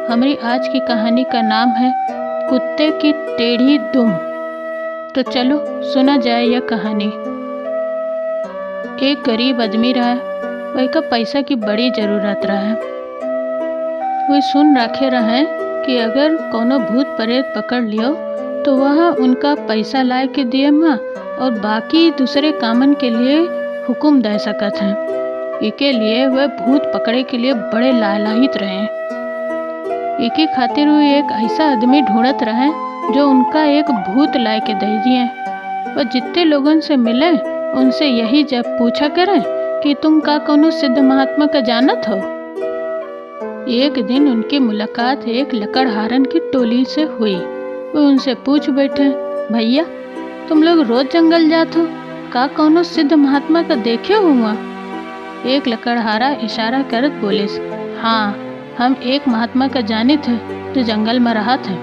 हमारी आज की कहानी का नाम है कुत्ते की टेढ़ी दुम। तो चलो सुना जाए यह कहानी। एक गरीब आदमी रहा, वही का पैसा की बड़ी ज़रूरत रहा। वही सुन रखे रहे कि अगर कोनो भूत प्रेत पकड़ लियो तो वह उनका पैसा लाए के दिए माँ और बाकी दूसरे कामन के लिए हुक्म दे सकत हैं। इके लिए वह भूत पकड़े के लिए बड़े लालायित रहे। इके खातिर वो एक ऐसा आदमी ढूंढत रहे जो उनका एक भूत लाए के दे दिए। वह जितने लोगों से मिले उनसे यही जब पूछा करें कि तुम का कोनो सिद्ध महात्मा का जानत हो। एक दिन उनकी मुलाकात एक लकड़हारन की टोली से हुई। वो उनसे पूछ बैठे, भैया तुम लोग रोज जंगल जात हो, का कोनो सिद्ध महात्मा का देखे हो वहाँ? एक लकड़हारा इशारा करत बोले, हाँ हम एक महात्मा का जाने थे जो जंगल में रहा थे।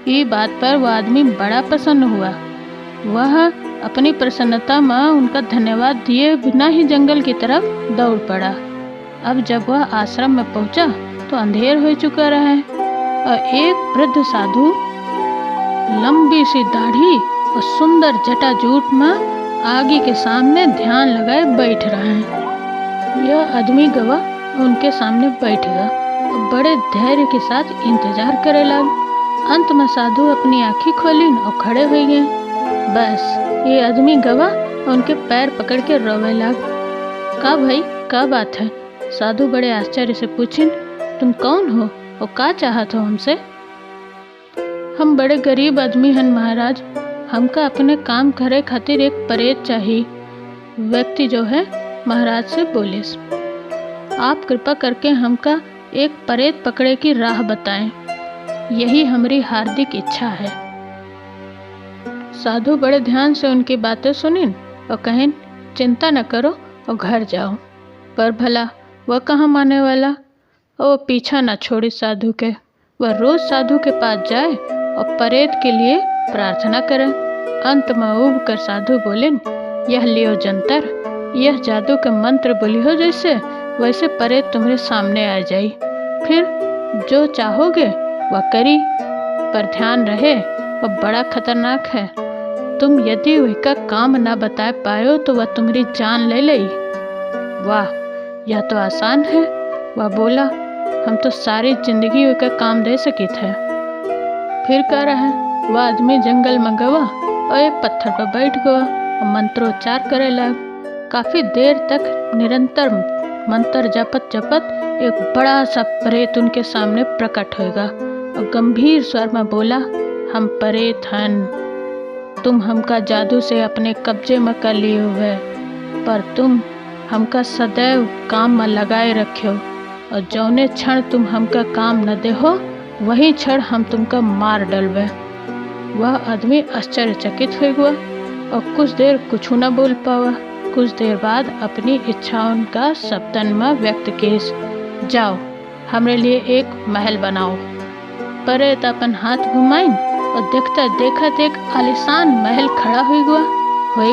ये बात पर वह आदमी बड़ा प्रसन्न हुआ। वह अपनी प्रसन्नता में उनका धन्यवाद दिए बिना ही जंगल की तरफ दौड़ पड़ा। अब जब वह आश्रम में पहुंचा तो अंधेर हो चुका रहा और एक वृद्ध साधु लंबी सी दाढ़ी और सुंदर जटाजूट में आगे के सामने ध्यान लगाए बैठ रहे हैं। यह आदमी गवाह उनके सामने बैठ गया और बड़े धैर्य के साथ इंतजार करे लग। अंत में साधु अपनी आँखें खोली और खड़े हो गए। बस ये आदमी गवाह उनके पैर पकड़ के रोवे लग। का भाई का बात है? साधु बड़े आश्चर्य से पूछिन, तुम कौन हो और का चाहत हो हमसे? हम बड़े गरीब आदमी हैं महाराज, हमका अपने काम करे खातिर एक प्रेत चाहिए। व्यक्ति जो है महाराज से बोले, आप कृपा करके हमका एक प्रेत पकड़े की राह बताएं, यही हमारी हार्दिक इच्छा है। साधु बड़े ध्यान से उनकी बातें सुनिन और कहें, चिंता न करो और घर जाओ। पर भला वह कहाँ माने वाला? और पीछा न छोड़ी साधु के। वह रोज साधु के पास जाए और प्रेत के लिए प्रार्थना करे। अंत में उब कर साधु बोले, यह लियो जंतर, यह जादू के मंत्र बोली हो जैसे वैसे प्रेत तुम्हारे सामने आ जाई। फिर जो चाहोगे वह करी, पर ध्यान रहे वह बड़ा खतरनाक है। तुम यदि उसका काम न बता पायो तो वह तुम्हारी जान ले लेगी। वाह, यह तो आसान है। वह बोला, हम तो सारी जिंदगी उसका काम दे सकी थे। फिर कह रहे, वह आदमी जंगल में गवा और एक पत्थर पर बैठ गया और मंत्रोच्चार करे लग। काफी देर तक निरंतर मंत्र जपत जपत एक बड़ा सा प्रेत उनके सामने प्रकट होगा और गंभीर स्वर में बोला, हम प्रेत हन, तुम हमका जादू से अपने कब्जे में कर लिए हुए, पर तुम हमका सदैव काम में लगाए रखो और जौने क्षण तुम हमका काम न दे हो वही क्षण हम तुमका मार डलवे। वह आदमी आश्चर्यचकित हो गया और कुछ देर कुछ न बोल पावा। कुछ देर बाद अपनी इच्छाओं का शब्दन में व्यक्त केस, जाओ हमरे लिए एक महल बनाओ। प्रेत अपन हाथ घुमाइन और देखता देखत एक आलिशान महल खड़ा हो गया।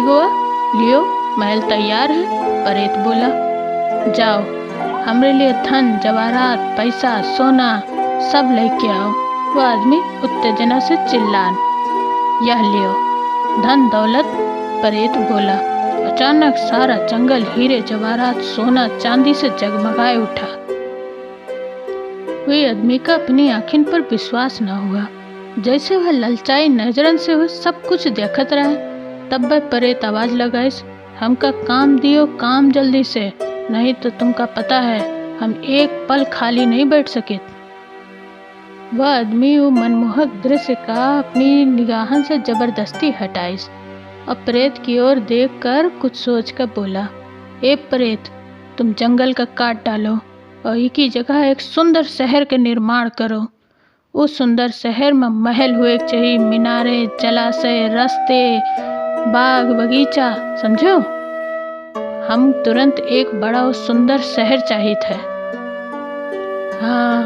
लियो महल तैयार है। प्रेत बोला, जाओ हमरे लिए धन जवाहरात पैसा सोना सब लेके आओ। वह आदमी उत्तेजना से चिल्लान, यह लियो धन दौलत। प्रेत बोला। अचानक सारा जंगल हीरे जवाहरात सोना चांदी से जगमगाए उठा। वही आदमी का अपनी आँखों पर विश्वास न हुआ, जैसे वह ललचाई नजरन से वह सब कुछ देखत रहे। तब वह प्रेत आवाज लगाई, हमका काम दियो, काम जल्दी से, नहीं तो तुमका पता है हम एक पल खाली नहीं बैठ सके। वह आदमी वो मनमोहक दृश्य का अपनी निगाहन से जबरदस्ती हटाई और प्रेत की ओर देखकर कुछ सोचकर बोला, ए प्रेत, तुम जंगल का काट डालो और एक ही जगह एक सुंदर शहर के निर्माण करो। उस सुंदर शहर में महल हुए चाहिए, मीनारे जलाशय रास्ते बाग बगीचा, समझो। हम तुरंत एक बड़ा और सुंदर शहर चाहिए थे। हाँ,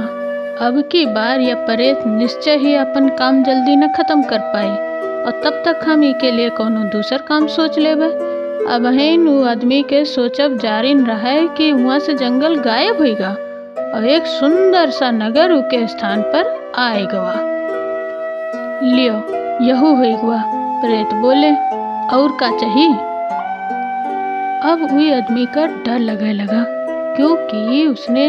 अब की बार यह प्रेत निश्चय ही अपन काम जल्दी न खत्म कर पाई और तब तक हम के लिए कोनो दूसर काम सोच लेबे। अब वो आदमी के सोचब जारी रहे कि वहाँ से जंगल गायब होगा और एक सुंदर सा नगर उके स्थान पर आएगा। लियो यहू होगा। प्रेत बोले, और का चाहिए? अब वही आदमी का डर लगने लगा, क्योंकि उसने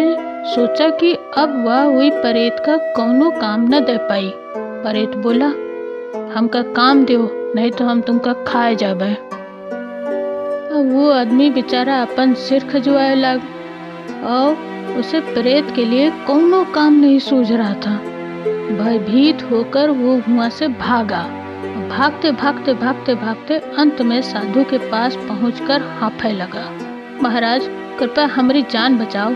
सोचा कि अब वह वही प्रेत का कोनो काम न दे पाई। प्रेत बोला, हमका काम दो, नहीं तो हम तुमका खाए जाबे। अब वो आदमी बेचारा अपन सिर खजुआए लग, और उसे प्रेत के लिए कोनो काम नहीं सूझ रहा था। भयभीत होकर वो वहाँ से भागा। भागते भागते भागते भागते अंत में साधु के पास पहुंचकर हांफे लगा, महाराज कृपया हमारी जान बचाओ।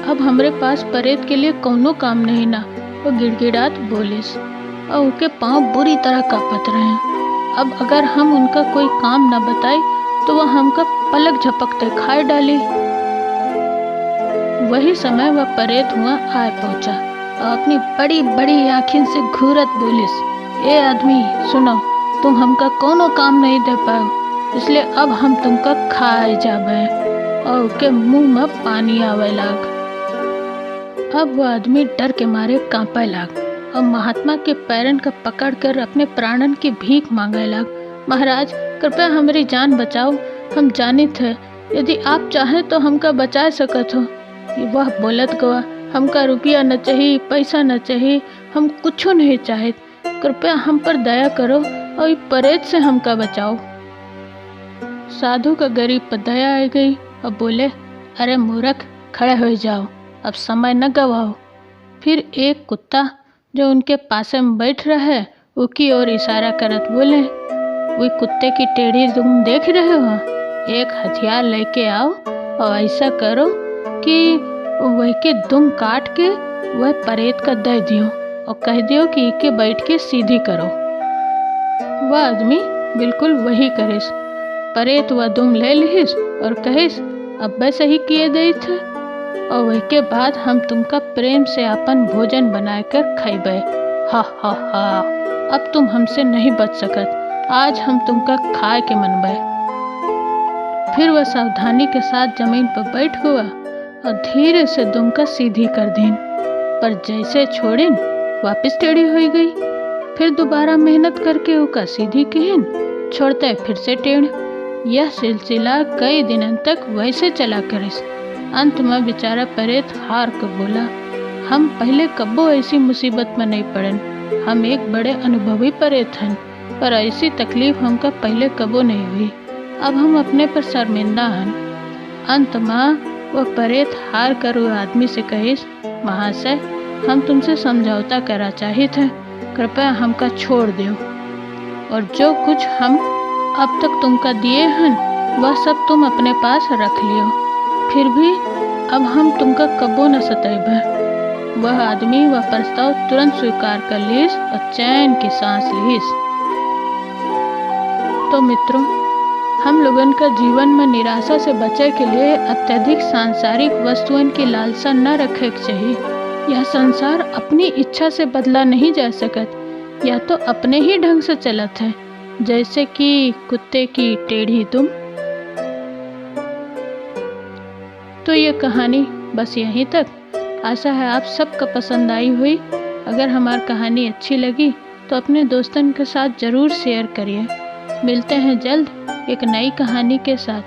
अब हमरे पास प्रेत के लिए कोनो काम नहीं ना, वो गिड़गिड़ात बोलिस, और उनके पांव बुरी तरह कांपत रहे। अब अगर हम उनका कोई काम न बताए तो वह हमका पलक झपकते खाए डाली। वही समय वह प्रेत हुआ आए पहुंचा और अपनी बड़ी बड़ी आँखों से घूरत बोलिस, ए आदमी सुनो, तुम हमका कोनो काम नहीं दे पाओ, इसलिए अब हम तुमका खाए जाबे। और उसके मुंह में पानी आवे लग। अब वह आदमी डर के मारे कांपे लग और महात्मा के पैरन का पकड़ कर अपने प्राणन की भीख मांगे लग, महाराज कृपया हमारी जान बचाओ, हम जानित है यदि आप चाहें तो हमका बचा सकत हो। वह बोलत गवा, हमका रुपया न चाहिए, पैसा न चाहिए, हम कुछ नहीं चाहे, कृपया हम पर दया करो और प्रेत से हमका बचाओ। साधु का गरीब पर दया आ गई और बोले, अरे मूर्ख, खड़े हो जाओ, अब समय न गवाओ। फिर एक कुत्ता जो उनके पास में बैठ रहा है उसकी ओर इशारा करत बोले, वही कुत्ते की टेढ़ी तुम देख रहे हो, एक हथियार लेके आओ और ऐसा करो कि वह के दुम काट के वह प्रेत का दे दियो और कह दियो कि इके बैठ के सीधी करो। वह आदमी बिल्कुल वही करिस। प्रेत वह दुम ले लिस और कहिस, अब वैसे ही किए दे थे, और वही के बाद हम तुमका प्रेम से अपन भोजन बनाकर खाइबे। हा हा हा, अब तुम हमसे नहीं बच सकत, आज हम तुमका खाए के मनबे। फिर वह सावधानी के साथ जमीन पर बैठ हुआ और धीरे से दुम का सीधी कर दीन, पर जैसे छोड़िन वापिस टेढ़ी हो गई। फिर दोबारा मेहनत करके उका सीधी किहिन, छोड़ते फिर से टेढ़। यह सिलसिला कई दिनों तक वैसे चला करिस। अंत में बेचारा प्रेत हार कर बोला, हम पहले कब्बो ऐसी मुसीबत में नहीं पड़न, हम एक बड़े अनुभवी प्रेत हन, पर ऐसी तकलीफ हमका पहले कब्बो नहीं हुई, अब हम अपने पर शर्मिंदा हन। अंत में वह प्रेत हार कर वो आदमी से कहिस, महाशय हम तुमसे समझौता करा चाहे थे, कृपया हमका छोड़ दो, और जो कुछ हम अब तक तुमका दिए हन वह सब तुम अपने पास रख लियो, फिर भी अब हम तुमका कब्बो न सताइबे। वह आदमी वह प्रस्ताव तुरंत स्वीकार कर लीस और चैन की सांस लीस। तो मित्रों, हम लोगन का जीवन में निराशा से बचे के लिए अत्यधिक सांसारिक वस्तुओं की लालसा न रखे के चाहिए। यह संसार अपनी इच्छा से बदला नहीं जा सकत, या तो अपने ही ढंग से चलत है, जैसे कि कुत्ते की टेढ़ी दुम। तो ये कहानी बस यहीं तक। आशा है आप सबको पसंद आई हुई। अगर हमारी कहानी अच्छी लगी तो अपने दोस्तों के साथ ज़रूर शेयर करिए। मिलते हैं जल्द एक नई कहानी के साथ,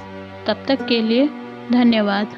तब तक के लिए धन्यवाद।